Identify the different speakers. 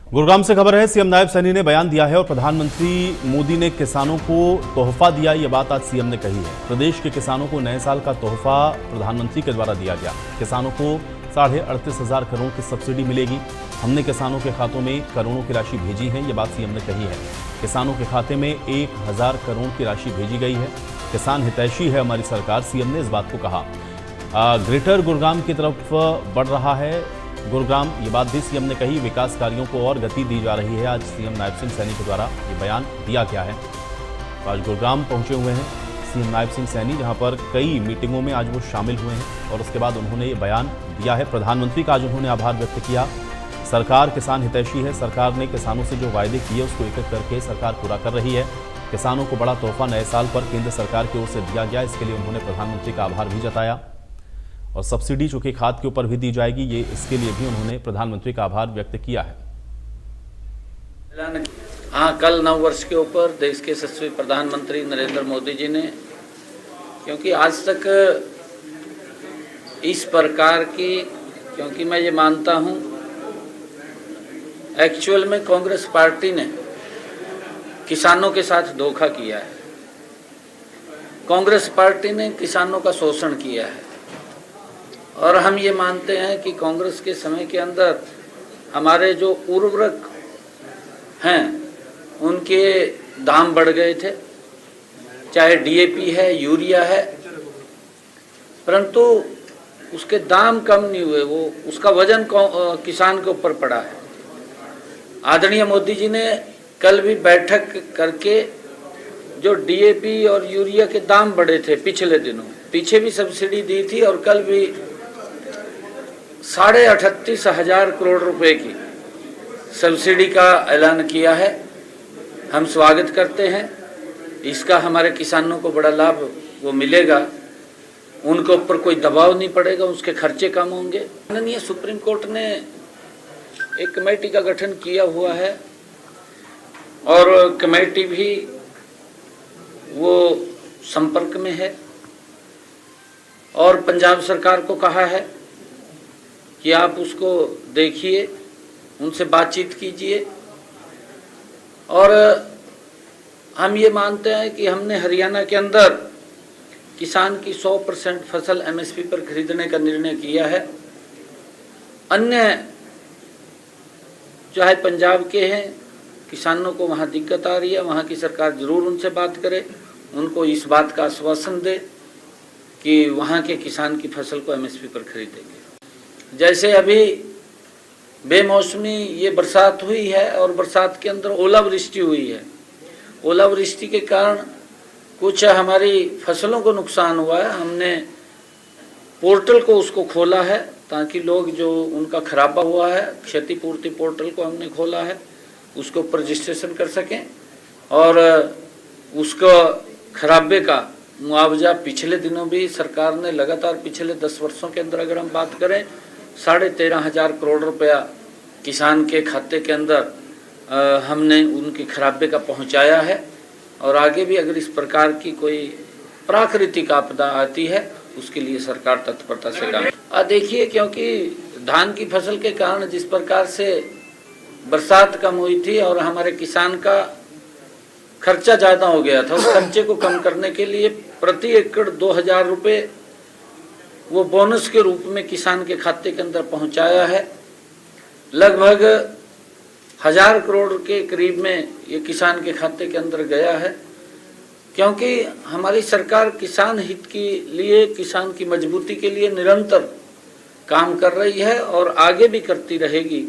Speaker 1: गुरुग्राम से खबर है। सीएम नायब सैनी ने बयान दिया है और प्रधानमंत्री मोदी ने किसानों को तोहफा दिया, ये बात आज सीएम ने कही है। प्रदेश के किसानों को नए साल का तोहफा प्रधानमंत्री के द्वारा दिया गया। किसानों को 38,500 करोड़ की सब्सिडी मिलेगी। हमने किसानों के खातों में करोड़ों की राशि भेजी है, ये बात सीएम ने कही है। किसानों के खाते में 1,000 करोड़ की राशि भेजी गई है। किसान हितैषी है हमारी सरकार, सीएम ने इस बात को कहा। ग्रेटर गुरुग्राम की तरफ बढ़ रहा है गुरुग्राम, ये बात भी सीएम ने कही। विकास कार्यों को और गति दी जा रही है। आज सीएम नायब सिंह सैनी के द्वारा ये बयान दिया गया है। तो आज गुरुग्राम पहुंचे हुए हैं सीएम नायब सिंह सैनी, जहां पर कई मीटिंगों में आज वो शामिल हुए हैं और उसके बाद उन्होंने ये बयान दिया है। प्रधानमंत्री का आज उन्होंने आभार व्यक्त किया। सरकार किसान हितैषी है। सरकार ने किसानों से जो वायदे किए उसको एक एक करके सरकार पूरा कर रही है। किसानों को बड़ा तोहफा नए साल पर केंद्र सरकार की ओर से दिया गया, इसके लिए उन्होंने प्रधानमंत्री का आभार भी जताया। और सब्सिडी चूंकि खाद के ऊपर भी दी जाएगी, ये इसके लिए भी उन्होंने प्रधानमंत्री का आभार व्यक्त किया है।
Speaker 2: हाँ, कल नव वर्ष के ऊपर देश के यशस्वी प्रधानमंत्री नरेंद्र मोदी जी ने, क्योंकि आज तक इस प्रकार की, क्योंकि मैं ये मानता हूँ एक्चुअल में कांग्रेस पार्टी ने किसानों के साथ धोखा किया है। कांग्रेस पार्टी ने किसानों का शोषण किया है और हम ये मानते हैं कि कांग्रेस के समय के अंदर हमारे जो उर्वरक हैं उनके दाम बढ़ गए थे, चाहे डीएपी है, यूरिया है, परंतु उसके दाम कम नहीं हुए, वो उसका वजन किसान के ऊपर पड़ा है। आदरणीय मोदी जी ने कल भी बैठक करके जो डीएपी और यूरिया के दाम बढ़े थे पिछले दिनों, पीछे भी सब्सिडी दी थी और कल भी 38,500 करोड़ रुपए की सब्सिडी का ऐलान किया है। हम स्वागत करते हैं इसका। हमारे किसानों को बड़ा लाभ वो मिलेगा, उनके ऊपर कोई दबाव नहीं पड़ेगा, उसके खर्चे कम होंगे। माननीय सुप्रीम कोर्ट ने एक कमेटी का गठन किया हुआ है और कमेटी भी वो संपर्क में है और पंजाब सरकार को कहा है कि आप उसको देखिए, उनसे बातचीत कीजिए। और हम ये मानते हैं कि हमने हरियाणा के अंदर किसान की 100% फसल एमएसपी पर खरीदने का निर्णय किया है। अन्य चाहे पंजाब के हैं, किसानों को वहाँ दिक्कत आ रही है, वहाँ की सरकार जरूर उनसे बात करे, उनको इस बात का आश्वासन दे कि वहाँ के किसान की फसल को एमएसपी पर खरीदेंगे। जैसे अभी बेमौसमी ये बरसात हुई है और बरसात के अंदर ओलावृष्टि हुई है। ओलावृष्टि के कारण कुछ हमारी फसलों को नुकसान हुआ है। हमने पोर्टल को उसको खोला है ताकि लोग जो उनका खराबा हुआ है, क्षतिपूर्ति पोर्टल को हमने खोला है, उसके ऊपर रजिस्ट्रेशन कर सकें और उसको खराबे का मुआवजा पिछले दिनों भी सरकार ने लगातार पिछले 10 वर्षों के अंदर अगर हम बात करें 13,500 करोड़ रुपया किसान के खाते के अंदर हमने उनके खराबे का पहुंचाया है। और आगे भी अगर इस प्रकार की कोई प्राकृतिक आपदा आती है उसके लिए सरकार तत्परता से काम। देखिए, क्योंकि धान की फसल के कारण जिस प्रकार से बरसात कम हुई थी और हमारे किसान का खर्चा ज्यादा हो गया था, उस खर्चे को कम करने के लिए प्रति एकड़ 2,000 रुपये वो बोनस के रूप में किसान के खाते के अंदर पहुंचाया है। लगभग 1,000 करोड़ के करीब में ये किसान के खाते के अंदर गया है, क्योंकि हमारी सरकार किसान हित के लिए, किसान की मजबूती के लिए निरंतर काम कर रही है और आगे भी करती रहेगी।